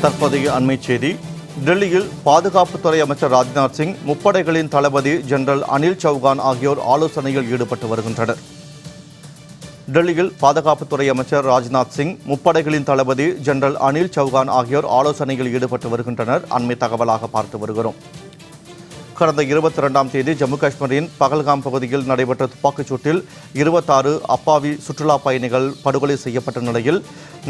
தற்போதைய அண்மைச் செய்தி. டெல்லியில் பாதுகாப்புத்துறை அமைச்சர் ராஜ்நாத் சிங், முப்படைகளின் தளபதி ஜெனரல் அனில் சௌகான் ஆகியோர் ஆலோசனையில் ஈடுபட்டு வருகின்றனர். டெல்லியில் பாதுகாப்புத்துறை அமைச்சர் ராஜ்நாத் சிங், முப்படைகளின் தளபதி ஜெனரல் அனில் சௌகான் ஆகியோர் ஆலோசனையில் ஈடுபட்டு வருகின்றனர். அண்மை தகவலாக பார்த்து வருகிறோம். கடந்த 22ஆம் தேதி ஜம்மு காஷ்மீரின் பகல்காம் பகுதியில் நடைபெற்ற துப்பாக்கிச் சூட்டில் 26 அப்பாவி சுற்றுலா பயணிகள் படுகொலை செய்யப்பட்ட நிலையில்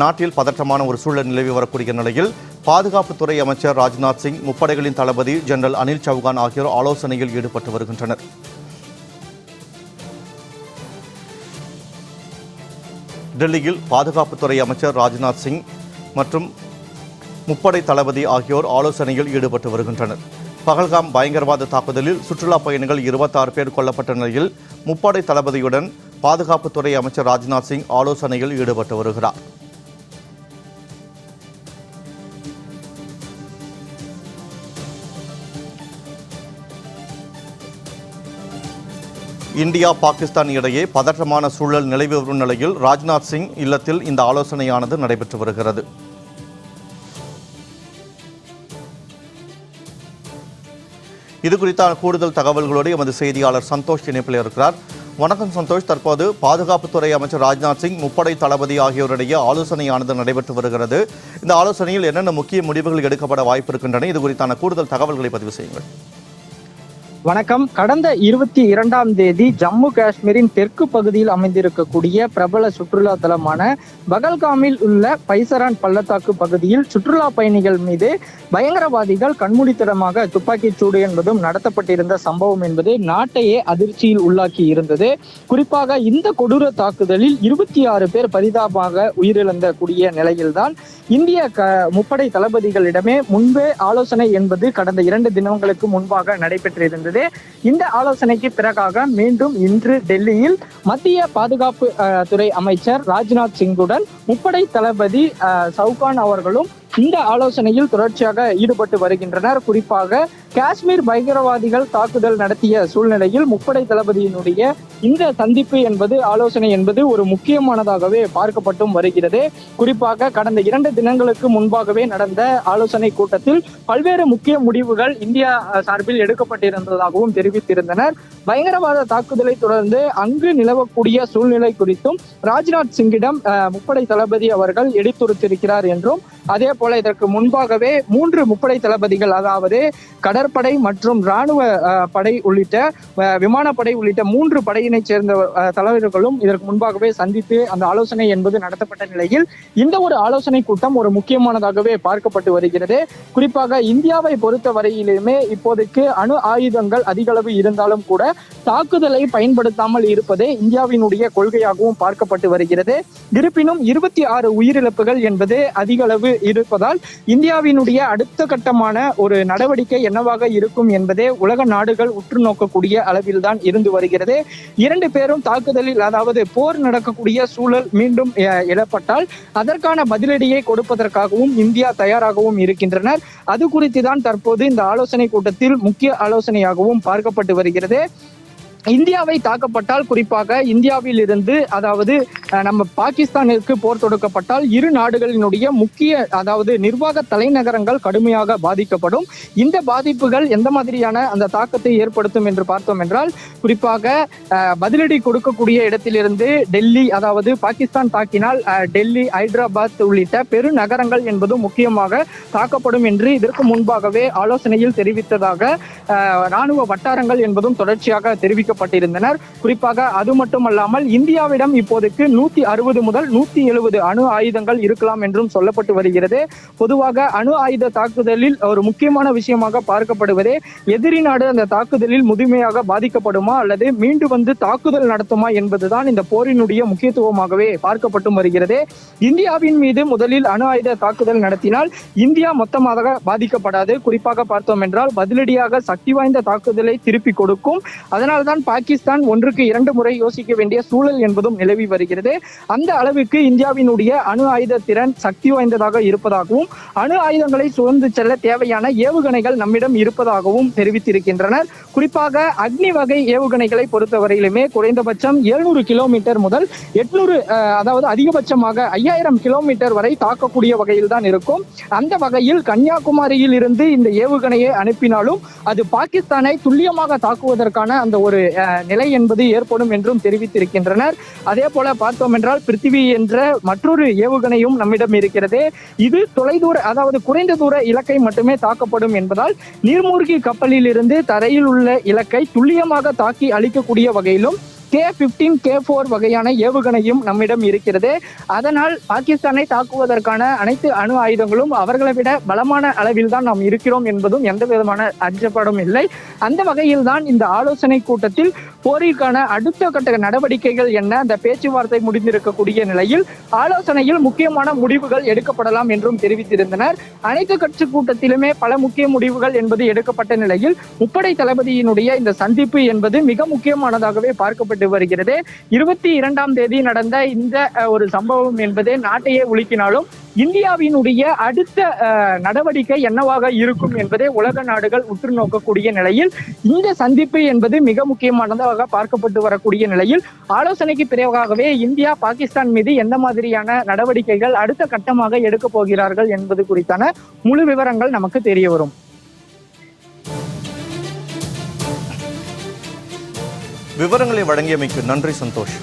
நாட்டில் பதற்றமான ஒரு சூழல் நிலவி வரக்கூடிய நிலையில் பாதுகாப்புத்துறை அமைச்சர் ராஜ்நாத் சிங், முப்படைகளின் தளபதி ஜெனரல் அனில் சௌகான் ஆகியோர் ஆலோசனையில் ஈடுபட்டு வருகின்றனர். டெல்லியில் பாதுகாப்புத்துறை அமைச்சர் ராஜ்நாத் சிங் மற்றும் முப்படை தளபதி ஆகியோர் ஆலோசனையில் ஈடுபட்டு வருகின்றனர். பகல்காம் பயங்கரவாத தாக்குதலில் சுற்றுலா பயணிகள் 26 பேர் கொல்லப்பட்ட நிலையில் முப்படை தளபதியுடன் பாதுகாப்புத்துறை அமைச்சர் ராஜ்நாத் சிங் ஆலோசனையில் ஈடுபட்டு வருகிறார். இந்தியா பாகிஸ்தான் இடையே பதற்றமான சூழல் நிலவி வரும் நிலையில் ராஜ்நாத் சிங் இல்லத்தில் இந்த ஆலோசனையானது நடைபெற்று வருகிறது. இது குறித்தான கூடுதல் தகவல்களோடு எமது செய்தியாளர் சந்தோஷ் இணைப்பில் இருக்கிறார். வணக்கம் சந்தோஷ். தற்போது பாதுகாப்புத்துறை அமைச்சர் ராஜ்நாத் சிங், முப்படை தளபதி ஆகியோருடைய ஆலோசனையானது நடைபெற்று வருகிறது. இந்த ஆலோசனையில் என்னென்ன முக்கிய முடிவுகள் எடுக்கப்பட வாய்ப்பு இருக்கின்றன? இது குறித்தான கூடுதல் தகவல்களை பதிவு செய்யுங்கள். வணக்கம். கடந்த 22ஆம் தேதி ஜம்மு காஷ்மீரின் தெற்கு பகுதியில் அமைந்திருக்கக்கூடிய பிரபல சுற்றுலா தலமான பகல்காமில் உள்ள பைசரான் பள்ளத்தாக்கு பகுதியில் சுற்றுலா பயணிகள் மீது பயங்கரவாதிகள் கண்மூடித்தனமாக துப்பாக்கிச் சூடு என்பதும் நடத்தப்பட்டிருந்த சம்பவம் என்பது நாட்டையே அதிர்ச்சியில் உள்ளாக்கி இருந்தது. குறிப்பாக இந்த கொடூர தாக்குதலில் 26 பேர் பரிதாபமாக உயிரிழந்த கூடிய நிலையில்தான் இந்திய முப்படை தளபதிகளிடமே முன்பே ஆலோசனை என்பது கடந்த 2 தினங்களுக்கு முன்பாக நடைபெற்றிருந்தது. இந்த ஆலோசனைக்கு பிறகாக மீண்டும் இன்று டெல்லியில் மத்திய பாதுகாப்பு துறை அமைச்சர் ராஜ்நாத் சிங்குடன் முப்படை தளபதி சௌகான் அவர்களும் இந்த ஆலோசனையில் தொடர்ச்சியாக ஈடுபட்டு வருகின்றனர். குறிப்பாக காஷ்மீர் பயங்கரவாதிகள் தாக்குதல் நடத்திய சூழ்நிலையில் முப்படை தளபதியினுடைய இந்த சந்திப்பு என்பது, ஆலோசனை என்பது ஒரு முக்கியமானதாகவே பார்க்கப்பட்டும் வருகிறது. குறிப்பாக கடந்த 2 தினங்களுக்கு முன்பாகவே நடந்த ஆலோசனை கூட்டத்தில் பல்வேறு முக்கிய முடிவுகள் இந்தியா சார்பில் எடுக்கப்பட்டிருந்ததாகவும் தெரிவித்திருந்தனர். பயங்கரவாத தாக்குதலை தொடர்ந்து அங்கு நிலவக்கூடிய சூழ்நிலை குறித்தும் ராஜ்நாத் சிங்கிடம் முப்படை தளபதி அவர்கள் எடுத்துரைத்திருக்கிறார் என்றும், அதே போல இதற்கு முன்பாகவே 3 முப்படை தளபதிகள், அதாவது கடற்படை மற்றும் இராணுவ படை உள்ளிட்ட விமானப்படை உள்ளிட்ட 3 படையினை சேர்ந்த தலைவர்களும் இதற்கு முன்பாகவே சந்தித்து அந்த ஆலோசனை என்பது நடத்தப்பட்ட நிலையில் இந்த ஒரு ஆலோசனை கூட்டம் ஒரு முக்கியமானதாகவே பார்க்கப்பட்டு வருகிறது. குறிப்பாக இந்தியாவை பொறுத்த வரையிலுமே இப்போதைக்கு அணு ஆயுதங்கள் அதிக அளவு இருந்தாலும் கூட தாக்குதலை பயன்படுத்தாமல் இருப்பதே இந்தியாவினுடைய கொள்கையாகவும் பார்க்கப்பட்டு வருகிறது. இருப்பினும் 26 உயிரிழப்புகள் என்பது அதிக அளவு இருப்பதால் இந்தியாவினுடைய அடுத்த கட்டமான ஒரு நடவடிக்கை என்னவாக இருக்கும் என்பதே உலக நாடுகள் உற்று நோக்கக்கூடிய அளவில் தான் இருந்து வருகிறது. 2 பேரும் தாக்குதலில், அதாவது போர் நடக்கக்கூடிய சூழல் மீண்டும் எழப்பட்டால் அதற்கான பதிலடியை கொடுப்பதற்காகவும் இந்தியா தயாராகவும் இருக்கின்றனர். அது குறித்து தான் தற்போது இந்த ஆலோசனை கூட்டத்தில் முக்கிய ஆலோசனையாகவும் பார்க்கப்பட்டு வருகிறது. இந்தியாவை தாக்கப்பட்டால், குறிப்பாக இந்தியாவில் இருந்து, அதாவது நம்ம பாகிஸ்தானிற்கு போர் தொடுக்கப்பட்டால் 2 நாடுகளினுடைய முக்கிய, அதாவது நிர்வாக தலைநகரங்கள் கடுமையாக பாதிக்கப்படும். இந்த பாதிப்புகள் எந்த மாதிரியான அந்த தாக்கத்தை ஏற்படுத்தும் என்று பார்த்தோம் என்றால், குறிப்பாக பதிலடி கொடுக்கக்கூடிய இடத்திலிருந்து டெல்லி, அதாவது பாகிஸ்தான் தாக்கினால் டெல்லி, ஹைதராபாத் உள்ளிட்ட பெருநகரங்கள் என்பதும் முக்கியமாக தாக்கப்படும் என்று இதற்கு முன்பாகவே ஆலோசனையில் தெரிவித்ததாக இராணுவ வட்டாரங்கள் என்பதும் தொடர்ச்சியாக தெரிவிக்கப்பட்டிருந்தனர். குறிப்பாக அது மட்டுமல்லாமல் இந்தியாவிடம் இப்போதைக்கு 160 முதல் 170 அணு ஆயுதங்கள் இருக்கலாம் என்றும் சொல்லப்பட்டு வருகிறது. பொதுவாக அணு ஆயுத தாக்குதலில் ஒரு முக்கியமான விஷயமாக பார்க்கப்படுவதே எதிரி நாடு அந்த தாக்குதலில் முழுமையாக பாதிக்கப்படுமா அல்லது மீண்டும் வந்து தாக்குதல் நடத்துமா என்பதுதான் இந்த போரினுடைய முக்கியத்துவமாகவே பார்க்கப்பட்டும் வருகிறது. இந்தியாவின் மீது முதலில் அணு ஆயுத தாக்குதல் நடத்தினால் இந்தியா மொத்தமாக பாதிக்கப்படாது. குறிப்பாக பார்த்தோம் என்றால் பதிலடியாக சக்தி வாய்ந்த தாக்குதலை திருப்பி கொடுக்கும். அதனால்தான் பாகிஸ்தான் ஒன்றுக்கு 2 முறை யோசிக்க வேண்டிய சூழல் என்பதும் நிலவி வருகிறது. அந்த அளவுக்கு இந்தியாவினுடைய அணு ஆயுத திறன் சக்தி வாய்ந்ததாக இருப்பதாகவும் அணு ஆயுதங்களை சுமந்து செல்ல தேவையான ஏவுகணைகள் நம்மிடம் இருப்பதாகவும் தெரிவித்திருக்கின்றனர். குறிப்பாக அக்னி வகை ஏவுகணைகளை பொறுத்தவரையிலுமே குறைந்தபட்சம் 700 கிலோமீட்டர் முதல் 800 அதாவது அதிகபட்சமாக 5000 கிலோமீட்டர் வரை தாக்கக்கூடிய வகையில் தான் இருக்கும். அந்த வகையில் கன்னியாகுமரியில் இருந்து இந்த ஏவுகணையை அனுப்பினாலும் அது பாகிஸ்தானை துல்லியமாக தாக்குவதற்கான அந்த ஒரு நிலை என்பது ஏற்படும் என்றும் தெரிவித்திருக்கின்றனர். அதே போல பார்த்தோம் என்றால் பிருத்திவி என்ற மற்றொரு ஏவுகணையும் நம்மிடம் இருக்கிறது. இது தொலைதூர அதாவது குறைந்த தூர இலக்கை மட்டுமே தாக்கப்படும் என்பதால் நீர்மூழ்கி கப்பலில் இருந்து தரையில் உள்ள இலக்கை துல்லியமாக தாக்கி அழிக்கக்கூடிய வகையிலும் K-15, K-4 வகையான ஏவுகணையும் நம்மிடம் இருக்கிறது. அதனால் பாகிஸ்தானை தாக்குவதற்கான அனைத்து அணு ஆயுதங்களும் அவர்களை விட பலமான அளவில் தான் நாம் இருக்கிறோம் என்பதும் எந்த விதமான அச்சப்பாடும் இல்லை. அந்த வகையில் தான் இந்த ஆலோசனை கூட்டத்தில் போரிற்கான அடுத்த கட்ட நடவடிக்கைகள் என்ன, அந்த பேச்சுவார்த்தை முடிந்திருக்கக்கூடிய நிலையில் ஆலோசனையில் முக்கியமான முடிவுகள் எடுக்கப்படலாம் என்றும் தெரிவித்திருந்தனர். அனைத்து கட்சி கூட்டத்திலுமே பல முக்கிய முடிவுகள் என்பது எடுக்கப்பட்ட நிலையில் முப்படை தளபதியினுடைய இந்த சந்திப்பு என்பது மிக முக்கியமானதாகவே பார்க்கப்பட்டு வருகிறது. 22ஆம் தேதி நடந்த இந்த ஒரு சம்பவம் என்பது நாட்டையே உலுக்கினாலும் இந்தியாவினுடைய அடுத்த நடவடிக்கை என்னவாக இருக்கும் என்பதை உலக நாடுகள் உற்று நோக்கக்கூடிய நிலையில் இந்த சந்திப்பு என்பது மிக முக்கியமானதாக பார்க்கப்பட்டு வரக்கூடிய நிலையில் ஆலோசனைக்கு பிறகாகவே இந்தியா பாகிஸ்தான் மீது எந்த மாதிரியான நடவடிக்கைகள் அடுத்த கட்டமாக எடுக்க போகிறார்கள் என்பது குறித்தான முழு விவரங்கள் நமக்கு தெரிய வரும். விவரங்களை வழங்கியமைக்கு நன்றி சந்தோஷ்.